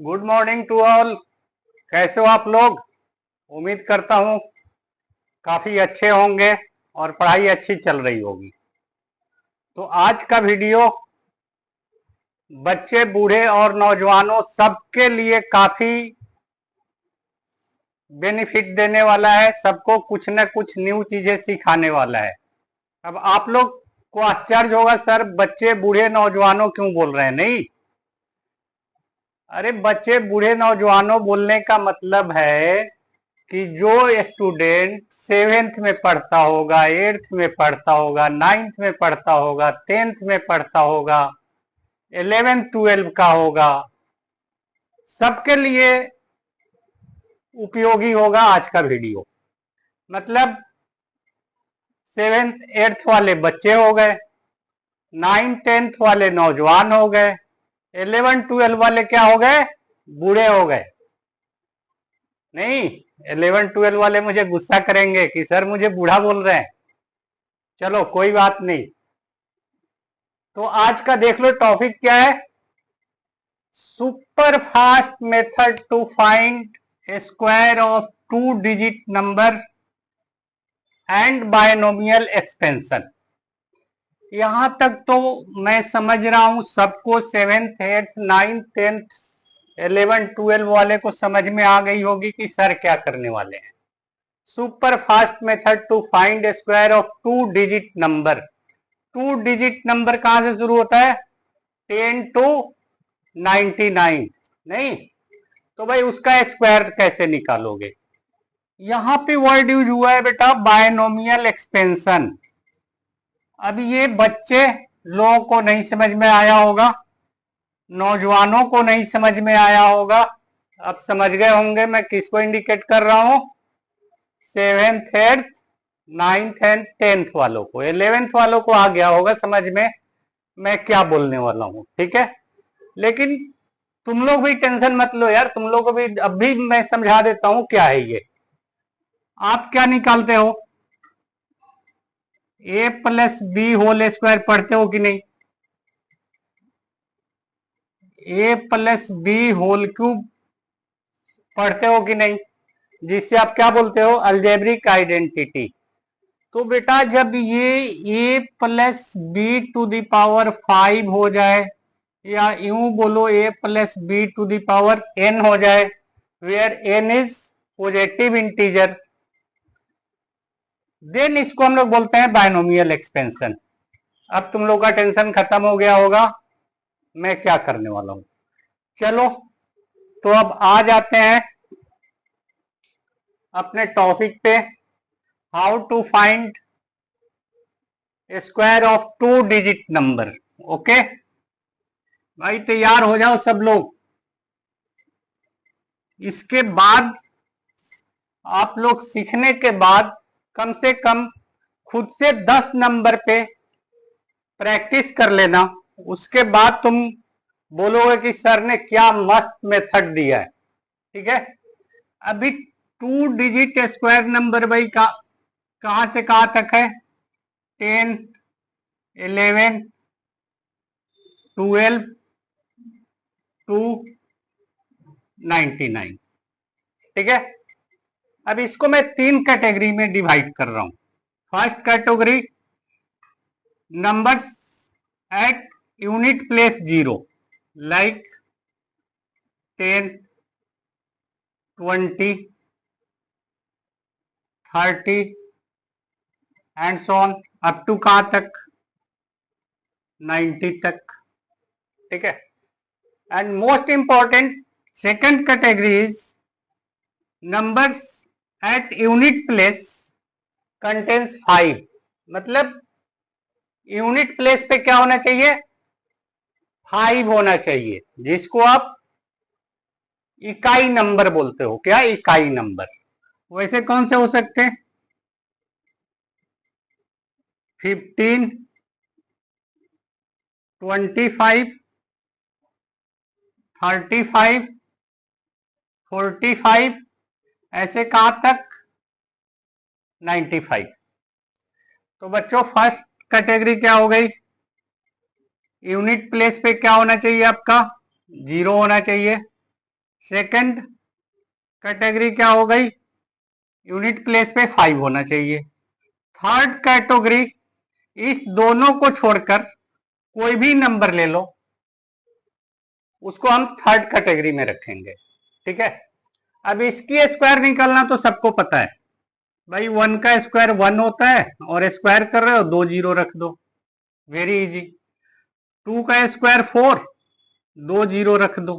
Good morning to all. कैसे हो आप लोग? उम्मीद करता हूँ काफी अच्छे होंगे और पढ़ाई अच्छी चल रही होगी। तो आज का वीडियो बच्चे, बूढ़े और नौजवानों सबके लिए काफी बेनिफिट देने वाला है। सबको कुछ न कुछ न्यू चीजें सिखाने वाला है। अब आप लोग को आश्चर्य होगा, सर बच्चे, बूढ़े, नौजवानों क्यों बोल रहे हैं? नहीं, अरे बच्चे, बूढ़े, नौजवानों बोलने का मतलब है कि जो स्टूडेंट सेवेंथ में पढ़ता होगा, एट्थ में पढ़ता होगा, नाइन्थ में पढ़ता होगा, टेंथ में पढ़ता होगा, 11 12 का होगा, सबके लिए उपयोगी होगा आज का वीडियो। मतलब सेवेंथ एट्थ वाले बच्चे हो गए, 9 10 वाले नौजवान हो गए, 11 12 वाले क्या हो गए? बूढ़े हो गए। नहीं, 11 12 वाले मुझे गुस्सा करेंगे कि सर मुझे बूढ़ा बोल रहे हैं। चलो कोई बात नहीं। तो आज का देख लो टॉपिक क्या है। Super fast method to find square of 2 digit number and binomial expansion. यहां तक तो मैं समझ रहा हूं सबको सेवेंथ एट्थ नाइन्थ टेंथ 11 12 वाले को समझ में आ गई होगी कि सर क्या करने वाले हैं। Super fast method to find square of 2 digit number. 2 digit number कहां से शुरू होता है? 10 to 99। नहीं, तो भाई उसका स्क्वायर कैसे निकालोगे? यहां पे वर्ड यूज हुआ है बेटा बायनोमियल एक्सपेंशन। अब ये बच्चे लोगों को नहीं समझ में आया होगा, नौजवानों को नहीं समझ में आया होगा। अब समझ गए होंगे मैं किसको इंडिकेट कर रहा हूं। Seventh eighth ninth and tenth वालों को। 11th वालों को आ गया होगा समझ में मैं क्या बोलने वाला हूं, ठीक है। लेकिन तुम लोग भी टेंशन मत लो यार, तुम लोग को भी अब भी मैं समझा देता हूं क्या है ये। आप क्या निकालते हो? A plus B whole square पढ़ते हो कि नहीं? A plus B whole cube पढ़ते हो कि नहीं? जिससे आप क्या बोलते हो? Algebraic identity. तो बेटा जब ये A plus B to the power 5 हो जाए, या यूं बोलो A plus B to the power n हो जाए, where n is positive integer, then इसको हम लोग बोलते हैं बायनोमियल एक्सपेंशन। अब तुम लोग का टेंशन खत्म हो गया होगा मैं क्या करने वाला हूं। चलो तो अब आ जाते हैं अपने टॉपिक पे, how to find square of 2 digit number. Okay भाई, तैयार हो जाओ सब लोग। इसके बाद आप लोग सीखने के बाद कम से कम खुद से 10 नंबर पे प्रैक्टिस कर लेना। उसके बाद तुम बोलोगे कि सर ने क्या मस्त मेथड दिया है, ठीक है। अभी 2 डिजिट स्क्वायर नंबर भाई का कहां से कहां तक है? 10 11 12 टू 99, ठीक है। अब इसको मैं 3 कैटेगरी में डिवाइड कर रहा हूं। First category, numbers at unit place 0, like 10 20 30 and so on up to कहां तक? 90 तक, ठीक है। And most important second category is numbers at unit place contains 5। मतलब यूनिट प्लेस पे क्या होना चाहिए? 5 होना चाहिए, जिसको आप इकाई नंबर बोलते हो। क्या? इकाई नंबर। वैसे कौन से हो सकते हैं? 15 25 35 45, ऐसे कहां तक? 95। तो बच्चों फर्स्ट कैटेगरी क्या हो गई? यूनिट प्लेस पे क्या होना चाहिए आपका? 0 होना चाहिए। सेकंड कैटेगरी क्या हो गई, यूनिट प्लेस पे 5 होना चाहिए। थर्ड कैटेगरी, इस दोनों को छोड़कर कोई भी नंबर ले लो, उसको हम थर्ड कैटेगरी में रखेंगे। ठीक है, अब इसकी स्क्वायर निकालना तो सबको पता है भाई, 1 का स्क्वायर 1 होता है, और स्क्वायर कर रहे हो 2 जीरो रख दो, वेरी इजी। 2 का स्क्वायर 4, 2 जीरो रख दो,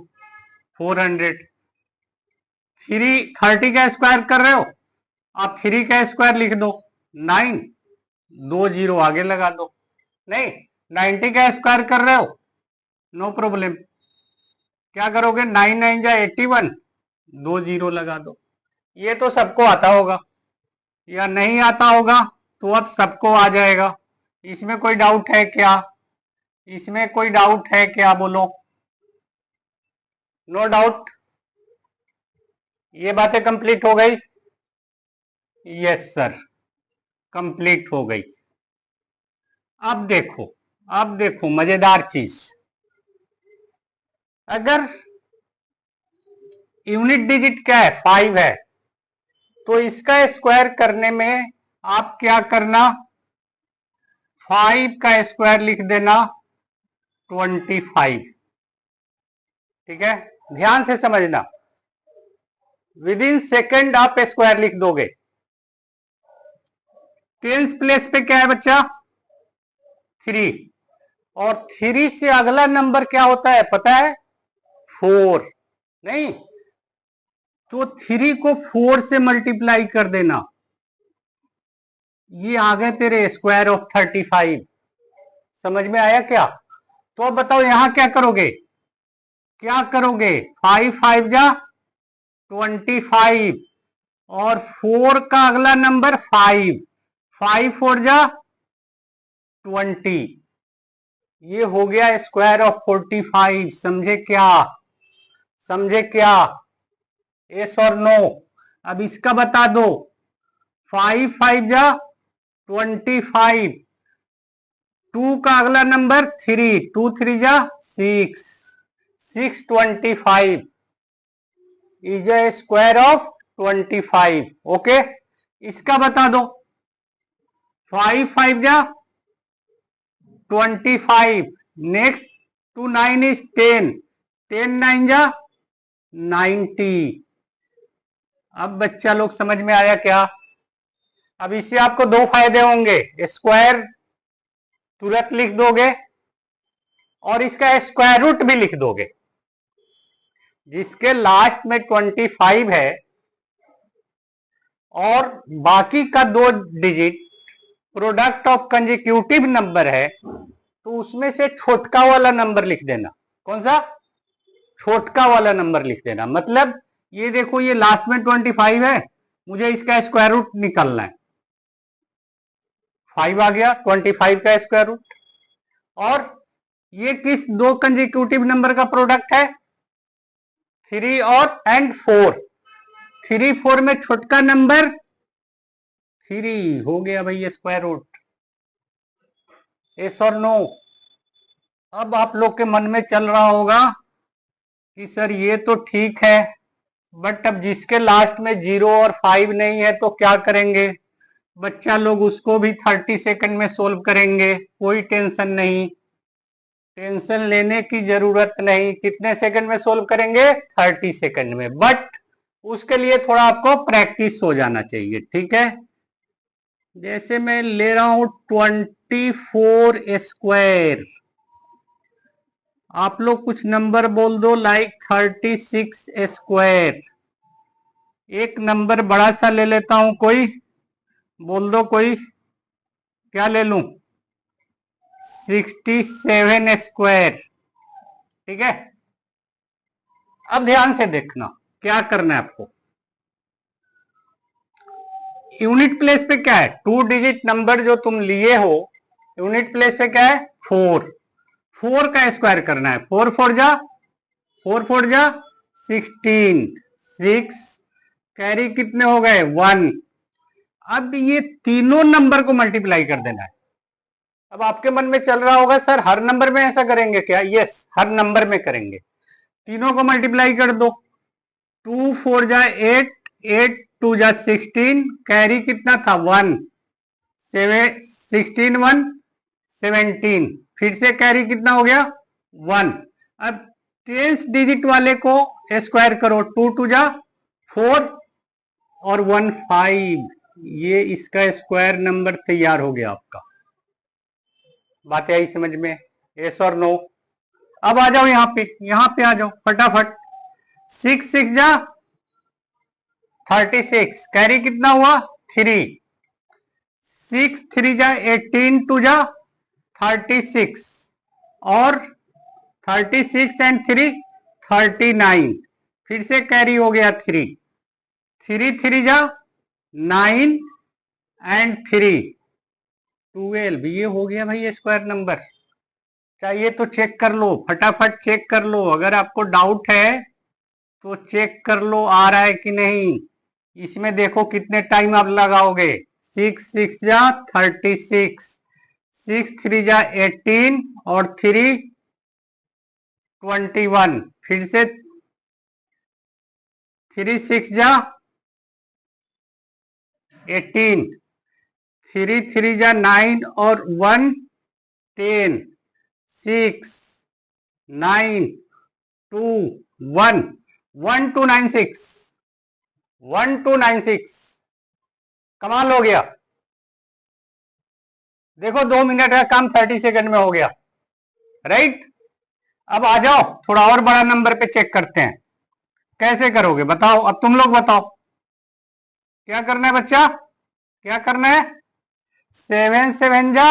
400। 30 का स्क्वायर कर रहे हो, आप 3 का स्क्वायर लिख दो, 9, 2 जीरो आगे लगा दो। नहीं, 90 का स्क्वायर कर रहे हो, नो प्रॉब्लम, क्या करोगे, 9 9 जा 81, 2 जीरो लगा दो। ये तो सबको आता होगा, या नहीं आता होगा तो अब सबको आ जाएगा। इसमें कोई डाउट है क्या, इसमें कोई डाउट है क्या, बोलो। नो डाउट, ये बातें कंप्लीट हो गई। यस सर, कंप्लीट हो गई। अब देखो, अब देखो मजेदार चीज, अगर यूनिट डिजिट क्या है, 5 है, तो इसका स्क्वायर करने में आप क्या करना, 5 का स्क्वायर लिख देना 25। ठीक है, ध्यान से समझना, विद इन सेकेंड आप स्क्वायर लिख दोगे। टेंस प्लेस पे क्या है बच्चा, 3, और 3 से अगला नंबर क्या होता है पता है, 4। नहीं, तो 3 को 4 से मल्टीप्लाई कर देना, ये आ गए तेरे स्क्वायर ऑफ 35। समझ में आया क्या, तो अब बताओ यहां क्या करोगे, क्या करोगे, 5 5 जा 25, और 4 का अगला नंबर 5, 5 4 जा 20, ये हो गया स्क्वायर ऑफ 45। समझे क्या, समझे क्या, यस और नो। अब इसका बता दो, 5 5 जा 25, 2 का अगला नंबर 3, 2 3 जा 6, 625 is a square of 25। Okay, इसका बता दो, 5 5 जा 25, नेक्स्ट 2 9 इज 10, 10 9 जा 90। अब बच्चा लोग समझ में आया क्या, अब इससे आपको दो फायदे होंगे, स्क्वायर तुरंत लिख दोगे और इसका स्क्वायर रूट भी लिख दोगे। जिसके लास्ट में 25 है और बाकी का 2 digit product of consecutive number है, तो उसमें से छोटका वाला नंबर लिख देना। कौन सा, छोटका वाला नंबर लिख देना। मतलब ये देखो, ये लास्ट में 25 है, मुझे इसका स्क्वायर रूट निकालना है, 5 आ गया 25 का स्क्वायर रूट। और ये किस 2 कंसेक्यूटिव नंबर का प्रोडक्ट है, 3 और एंड 4, 3 4 में छोटका नंबर 3 हो गया भाई स्क्वायर रूट। यस और नो। अब आप लोग के मन में चल रहा होगा कि सर ये तो ठीक है, बट अब जिसके लास्ट में 0 और 5 नहीं है तो क्या करेंगे। बच्चा लोग उसको भी 30 सेकंड में सोल्व करेंगे, कोई टेंशन नहीं, टेंशन लेने की जरूरत नहीं। कितने सेकंड में सोल्व करेंगे, 30 सेकंड में, बट उसके लिए थोड़ा आपको प्रैक्टिस हो जाना चाहिए। ठीक है, जैसे मैं ले रहा हूं 24 स्क्वायर, आप लोग कुछ नंबर बोल दो, लाइक 36 स्क्वायर। एक नंबर बड़ा सा ले लेता हूं, कोई बोल दो, कोई क्या ले लूं, 67 स्क्वायर। ठीक है, अब ध्यान से देखना क्या करना है आपको। यूनिट प्लेस पे क्या है, 2 डिजिट नंबर जो तुम लिए हो, यूनिट प्लेस पे क्या है, 4, 4 का स्क्वायर करना है, 4 4 जा 16, 6 कैरी कितने हो गए, 1। अब ये तीनों नंबर को मल्टीप्लाई कर देना है। अब आपके मन में चल रहा होगा सर हर नंबर में ऐसा करेंगे क्या, यस, हर नंबर में करेंगे। तीनों को मल्टीप्लाई कर दो, 2 4 जा 8, 8 2 जा 16, कैरी कितना था 1, 16 1 17, फिर से कैरी कितना हो गया 1। अब 10 डिजिट वाले को स्क्वायर करो, 2 2 जा 4 और 1 5, ये इसका स्क्वायर नंबर तैयार हो गया आपका। बात आई समझ में? यस और नो? अब आ जाओ यहाँ पे आ जाओ फटाफट। 6 6 जा 36, कैरी कितना हुआ 3, 6 3 जा 18, 2 जा 36 और 36 एंड 3 39, फिर से कैरी हो गया 3, 3 3 जा 9 एंड 3 12, ये हो गया भाई स्क्वायर नंबर। चाहिए तो चेक कर लो, फटाफट चेक कर लो, अगर आपको डाउट है तो चेक कर लो आ रहा है कि नहीं। इसमें देखो कितने टाइम आप लगाओगे। 6 6 जा 36, 6 3 जा 18 और 3 21, फिर से 3 6 जा 18, 3 3 जा 9 और 1 10, 6 9 2 1 1 2 9 6, 1 2 9 6, कमाल हो गया। देखो 2 मिनट का काम 30 सेकंड में हो गया, राइट। अब आ जाओ थोड़ा और बड़ा नंबर पे चेक करते हैं, कैसे करोगे बताओ। अब तुम लोग बताओ क्या करना है बच्चा, क्या करना है। 7 7 जा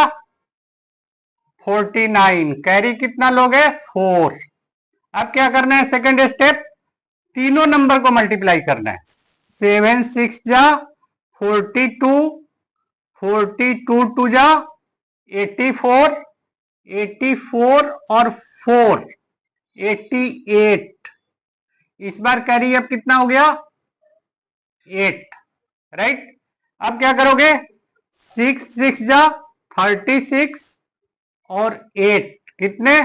49, कैरी कितना लोगे 4। अब क्या करना है, सेकंड स्टेप, तीनों नंबर को मल्टीप्लाई करना है। 7 6 जा 42, 42 2 जा 84, 84 और 4 88, इस बार कैरी अब कितना हो गया 8, राइट। अब क्या करोगे, 6 6 जा 36 और 8 कितने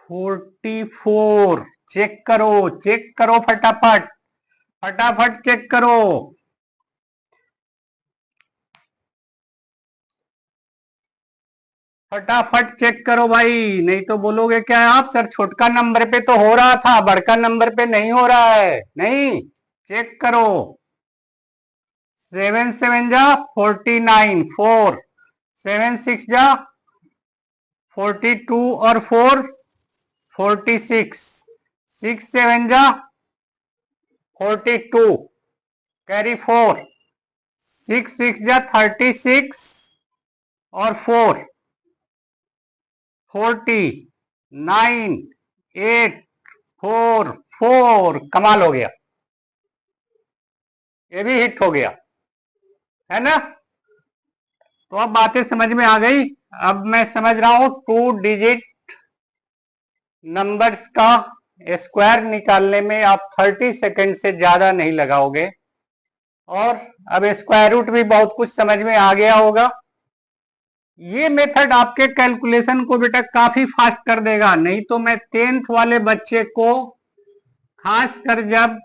44, चेक करो फटाफट फटाफट चेक करो। फटाफट चेक करो भाई, नहीं तो बोलोगे क्या आप, सर छोटका नंबर पे तो हो रहा था, बड़का नंबर पे नहीं हो रहा है। नहीं, चेक करो। 7 7 जा 49, 4 7 6 जा 42 और 4 46, 6 7 जा 42, कैरी 4, 6 6 जा 36 और 4 40 9 8 4 4, कमाल हो गया, ये भी हिट हो गया है ना। तो अब बातें समझ में आ गई। अब मैं समझ रहा हूं 2 डिजिट नंबर्स का स्क्वायर निकालने में आप 30 सेकंड से ज्यादा नहीं लगाओगे, और अब स्क्वायर रूट भी बहुत कुछ समझ में आ गया होगा। ये मेथड आपके कैलकुलेशन को बेटा काफी फास्ट कर देगा। नहीं तो मैं 10th वाले बच्चे को खासकर जब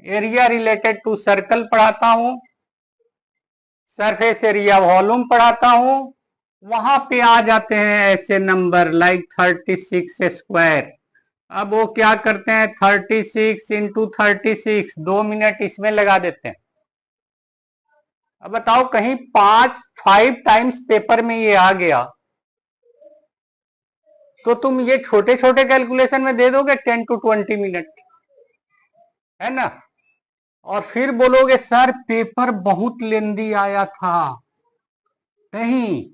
एरिया रिलेटेड टू सर्कल पढ़ाता हूं, सरफेस एरिया वॉल्यूम पढ़ाता हूं, वहां पे आ जाते हैं ऐसे नंबर लाइक 36 स्क्वायर। अब वो क्या करते हैं, 36 इंटू 36, 2 मिनट इसमें लगा देते हैं। अब बताओ कहीं 5 टाइम्स पेपर में ये आ गया तो तुम ये छोटे छोटे कैलकुलेशन में दे दोगे 10 to 20 मिनट, है ना। और फिर बोलोगे सर पेपर बहुत लेंदी आया था। नहीं,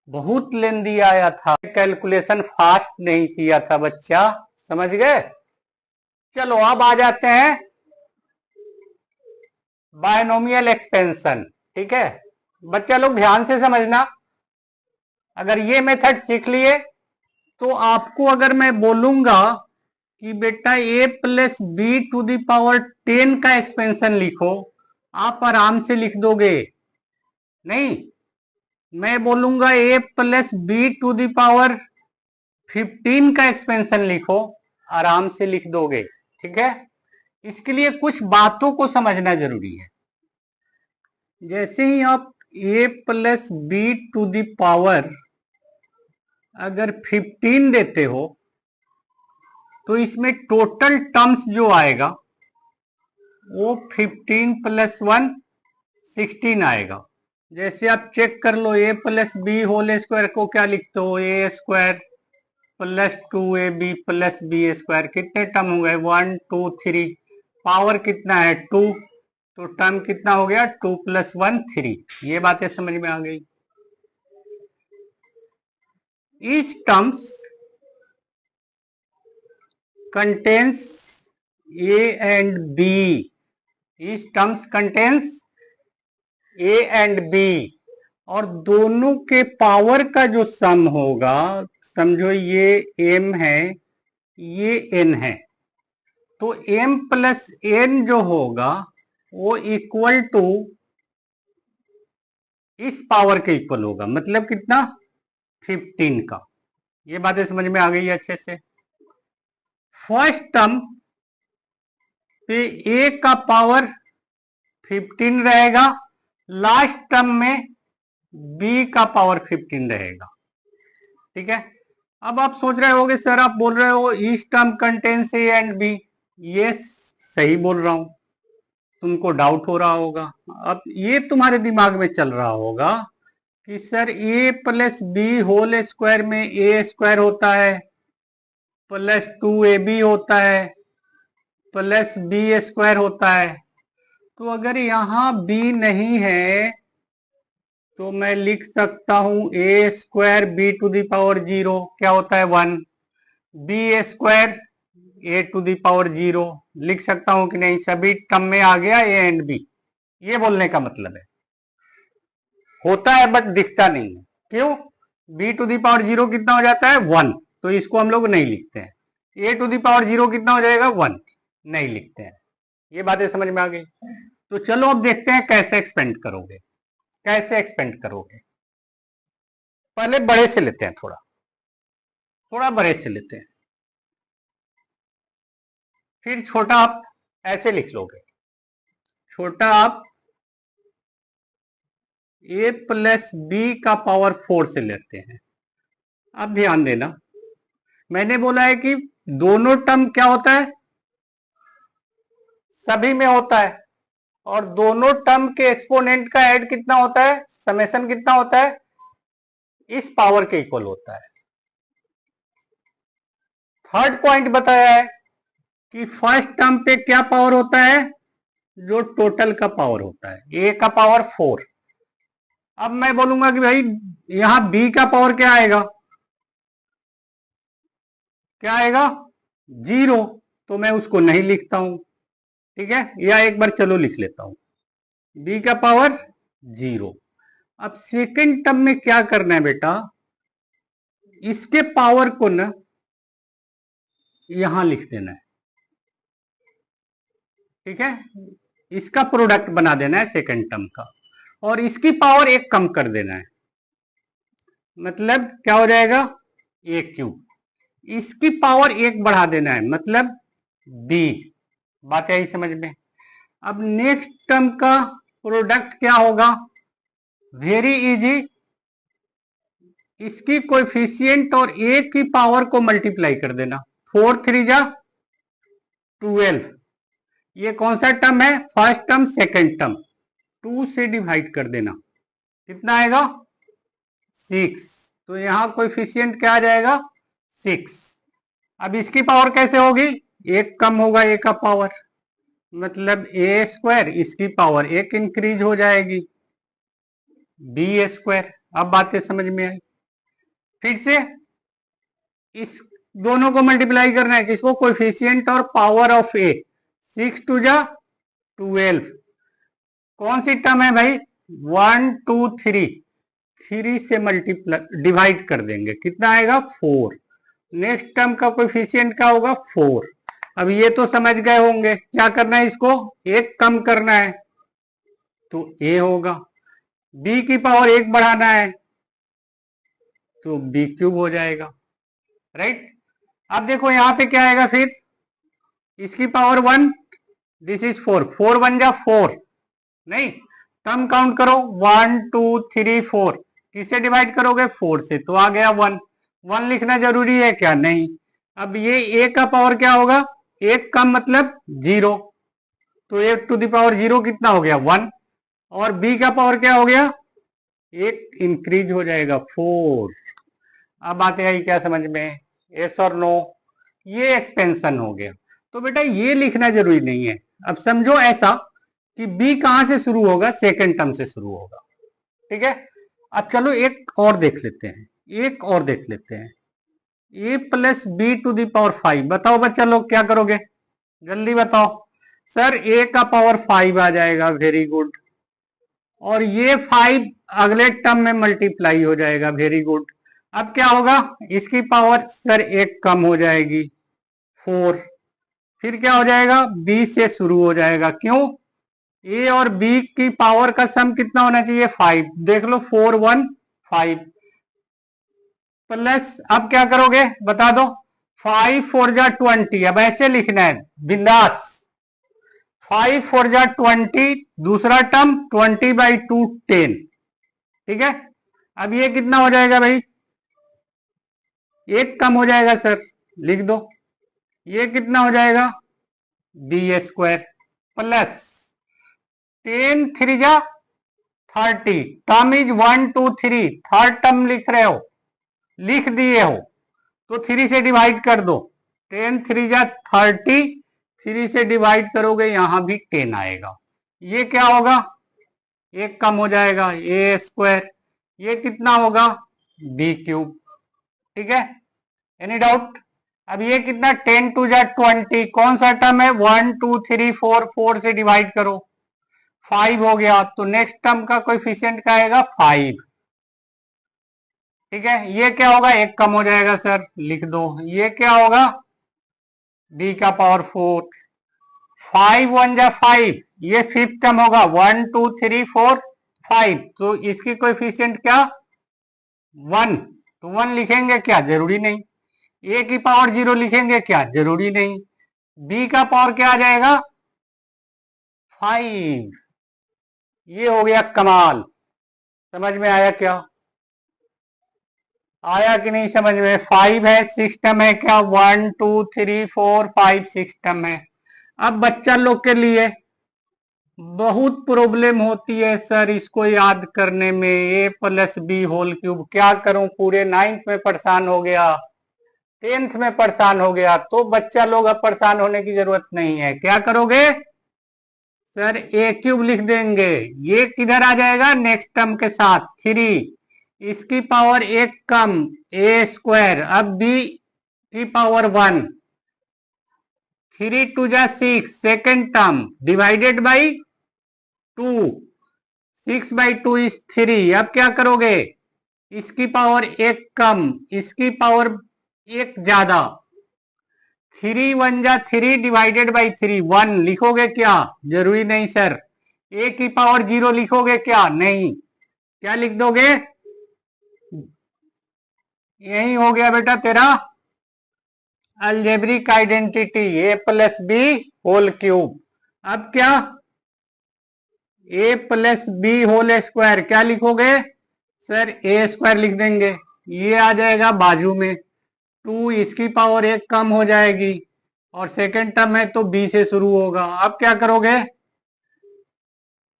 बहुत लेंदी आया था, कैलकुलेशन फास्ट नहीं किया था बच्चा, समझ गए। चलो अब आ जाते हैं बायनोमियल एक्सपेंशन। ठीक है बच्चा लोग ध्यान से समझना, अगर ये मेथड सीख लिए तो आपको अगर मैं बोलूंगा कि बेटा a plus B to the power 10 का एक्सपेंशन लिखो, आप आराम से लिख दोगे। नहीं, मैं बोलूंगा a plus B to the power 15 का एक्सपेंशन लिखो, आराम से लिख दोगे। ठीक है, इसके लिए कुछ बातों को समझना जरूरी है। जैसे ही आप a plus B to the power अगर 15 देते हो तो इसमें टोटल टर्म्स जो आएगा वो 15 प्लस 1 16 आएगा। जैसे आप चेक कर लो, a plus B whole square को क्या लिखते हो, A square plus 2ab plus B square. कितने टर्म हो गए, 1 2 3, पावर कितना है 2, तो टर्म कितना हो गया 2 प्लस 1 3। ये बातें समझ में आ गई। Each terms contains a and b, each terms contains a and b, और दोनों के पावर का जो सम होगा, समझो ये m है ये n है, तो m प्लस n जो होगा वो इक्वल टू इस पावर के इक्वल होगा, मतलब कितना 15 का। ये बातें समझ में आ गई है अच्छे से। फर्स्ट टर्म पे a का पावर 15 रहेगा, लास्ट टर्म में b का पावर 15 रहेगा। ठीक है, अब आप सोच रहे होगे सर आप बोल रहे हो each term contains a and b। ये सही बोल रहा हूं, तुमको डाउट हो रहा होगा। अब ये तुम्हारे दिमाग में चल रहा होगा कि sir a plus B whole square में a स्क्वायर होता है प्लस 2ab होता है प्लस b स्क्वायर होता है। तो अगर यहां b नहीं है तो मैं लिख सकता हूं a square b to the power 0 क्या होता है 1, b square a to the power 0 लिख सकता हूं कि नहीं। सभी टर्म में आ गया a एंड b, ये बोलने का मतलब है। होता है बट दिखता नहीं है, क्यों, b टू द पावर 0 कितना हो जाता है 1, तो इसको हम लोग नहीं लिखते हैं। a टू द पावर 0 कितना हो जाएगा 1, नहीं लिखते हैं। ये बातें समझ में आ गई। तो चलो अब देखते हैं कैसे एक्सपेंड करोगे, कैसे एक्सपेंड करोगे। पहले बड़े से लेते हैं, थोड़ा बड़े से लेते हैं, फिर छोटा आप ऐसे लिख लोगे। छोटा आप a प्लस बी का पावर 4 से लेते हैं। अब ध्यान देना, मैंने बोला है कि दोनों टर्म क्या होता है, सभी में होता है, और दोनों टर्म के एक्सपोनेंट का ऐड कितना होता है, समेशन कितना होता है, इस पावर के इक्वल होता है। थर्ड पॉइंट बताया है कि फर्स्ट टर्म पे क्या पावर होता है, जो टोटल का पावर होता है, a का पावर 4। अब मैं बोलूंगा कि भाई यहां b का पावर क्या आएगा, क्या आएगा 0, तो मैं उसको नहीं लिखता हूं। ठीक है, या एक बार चलो लिख लेता हूं, b का पावर 0। अब सेकंड टर्म में क्या करना है बेटा, इसके पावर को ना यहां लिख देना है। ठीक है, इसका प्रोडक्ट बना देना है सेकंड टर्म का, और इसकी पावर एक कम कर देना है, मतलब क्या हो जाएगा a क्यूब। इसकी पावर एक बढ़ा देना है, मतलब b। बात आई समझ में। अब नेक्स्ट टर्म का प्रोडक्ट क्या होगा, वेरी इजी, इसकी कोएफिशिएंट और a की पावर को मल्टीप्लाई कर देना, 4 3 जा 12। ये कौन सा टर्म है, फर्स्ट टर्म सेकंड टर्म, 2 से डिवाइड कर देना, कितना आएगा 6। तो यहां कोएफिशिएंट क्या आ जाएगा 6। अब इसकी पावर कैसे होगी, एक कम होगा a का पावर, मतलब a स्क्वायर, इसकी पावर एक इंक्रीज हो जाएगी b स्क्वायर। अब बातें समझ में आई। फिर से इस दोनों को मल्टीप्लाई करना है, किसको, कोएफिशिएंट और पावर ऑफ a, 6 2 जा 12। कौन सी टर्म है भाई, 1 2 3, 3 से मल्टीप्लाई डिवाइड कर देंगे, कितना आएगा 4। नेक्स्ट टर्म का कोएफिशिएंट क्या होगा 4। अब ये तो समझ गए होंगे, क्या करना है, इसको एक कम करना है, तो a होगा। b की पावर एक बढ़ाना है, तो b क्यूब हो जाएगा, राइट। अब देखो यहां पे क्या आएगा, फिर इसकी पावर 1, दिस इज 4, 4 1 जा 4, नहीं टर्म काउंट करो 1 2 3 4, किससे डिवाइड करोगे 4 से, तो आ गया 1, 1 लिखना जरूरी है क्या, नहीं। अब ये a का पावर क्या होगा, एक का मतलब 0, तो a टू द पावर 0 कितना हो गया 1, और b का पावर क्या हो गया, एक इंक्रीज हो जाएगा 4। अब बात आई क्या समझ में, यस और नो, ये एक्सपेंशन हो गया। तो बेटा ये लिखना जरूरी नहीं है। अब समझो ऐसा कि b कहां से शुरू होगा, सेकेंड टर्म से शुरू होगा, ठीक है। अब चलो एक और देख लेते हैं, एक और देख लेते हैं, a plus B to the power 5। बताओ बच्चा लोग क्या करोगे, जल्दी बताओ। सर a का पावर 5 आ जाएगा, वेरी गुड, और ये 5 अगले टर्म में मल्टीप्लाई हो जाएगा, वेरी गुड। अब क्या होगा, इसकी पावर सर एक कम हो जाएगी 4, फिर क्या हो जाएगा, b से शुरू हो जाएगा, क्यों, a और b की पावर का सम कितना होना चाहिए 5, देख लो 4 1 5 प्लस, अब क्या करोगे बता दो, 5 4 जा 20, अब ऐसे लिखना है बिंदास, 5 4 जा 20, दूसरा टर्म 20/2 10, ठीक है। अब ये कितना हो जाएगा भाई, एक कम हो जाएगा सर, लिख दो, ये कितना हो जाएगा b² प्लस 10 3 जा 30, टर्म इज 1 2 3, थर्ड टर्म लिख रहे हो, लिख दिए हो तो 3 से डिवाइड कर दो, 10 3 जा 30, 3 से डिवाइड करोगे यहां भी 10 आएगा, ये क्या होगा, एक कम हो जाएगा a², ये कितना होगा b³, ठीक है। Any doubt. अब ये कितना 10 2 जा 20, कौन सा टर्म है 1 2 3 4, 4 से डिवाइड करो 5 हो गया, तो नेक्स्ट टर्म का कोएफिशिएंट क्या आएगा 5, ठीक है। ये क्या होगा, एक कम हो जाएगा सर, लिख दो, ये क्या होगा b का पावर 4, 5 1 जा 5, ये फिफ्थ टर्म होगा 1 2 3 4 5, तो इसकी कोएफिशिएंट क्या 1, तो 1 लिखेंगे क्या, जरूरी नहीं। a की पावर 0 लिखेंगे क्या, जरूरी नहीं। b का पावर क्या आ जाएगा 5, ये हो गया कमाल। समझ में आया क्या, आया कि नहीं समझ में, 5 है, 6 टर्म है क्या, 1 2 3 4 5 6 टर्म है। अब बच्चा लोग के लिए बहुत प्रॉब्लम होती है सर इसको याद करने में, a+b², क्या करूं, पूरे 9th में परेशान हो गया, 10th में परेशान हो गया, तो बच्चा लोग अब परेशान होने की जरूरत नहीं है। क्या करोगे सर, a³ लिख देंगे, ये किधर आ जाएगा नेक्स्ट टर्म के साथ 3, इसकी पावर एक कम a², अब b की पावर 1, 3 2 जा 6, second term divided by 2, 6/2 is 3, अब क्या करोगे, इसकी पावर एक कम, इसकी पावर एक ज्यादा, 3 1 जा 3 डिवाइडेड बाई 3, 1 लिखोगे क्या, जरूरी नहीं सर। a की पावर 0 लिखोगे क्या, नहीं, क्या लिख दोगे, यही हो गया बेटा तेरा अलजेब्रिक आइडेंटिटी, a+b²। अब क्या, a+b² क्या लिखोगे सर, a² लिख देंगे, ये आ जाएगा बाजू में 2, इसकी पावर एक कम हो जाएगी, और सेकेंड टर्म है तो b से शुरू होगा। अब क्या करोगे,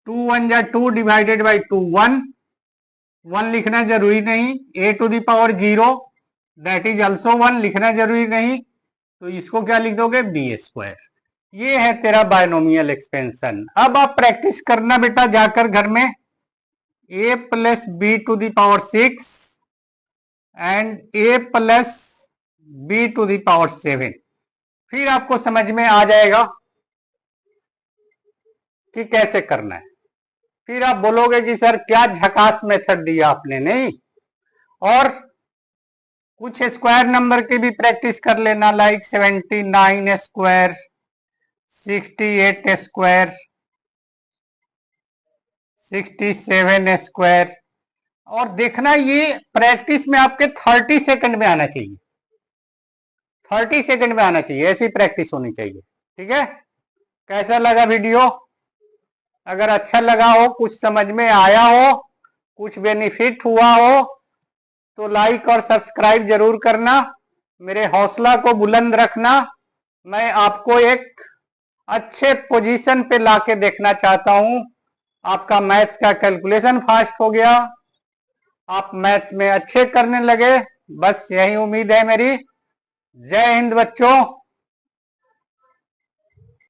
2 1 जा 2 डिवाइडेड बाई 2, 1, 1 लिखना जरूरी नहीं, a to the power 0 that is also 1 लिखना जरूरी नहीं, तो इसको क्या लिख दोगे b²। ये है तेरा बायनोमियल एक्सपेंशन। अब आप प्रैक्टिस करना बेटा जाकर घर में, a+b to the power 6 and a+b to the power 7, फिर आपको समझ में आ जाएगा कि कैसे करना है। फिर आप बोलोगे कि सर क्या झकास मेथड दिया आपने, नहीं। और कुछ स्क्वायर नंबर की भी प्रैक्टिस कर लेना, लाइक 79², 68², 67², और देखना ये प्रैक्टिस में आपके 30 सेकंड में आना चाहिए, 30 सेकंड में आना चाहिए, ऐसी प्रैक्टिस होनी चाहिए, ठीक है, कैसा लगा वीडियो? अगर अच्छा लगा हो, कुछ समझ में आया हो, कुछ बेनिफिट हुआ हो तो लाइक और सब्सक्राइब जरूर करना, मेरे हौसला को बुलंद रखना। मैं आपको एक अच्छे पोजीशन पे लाके देखना चाहता हूं। आपका मैथ्स का कैलकुलेशन फास्ट हो गया, आप मैथ्स में अच्छे करने लगे, बस यही उम्मीद है मेरी। जय हिंद बच्चों।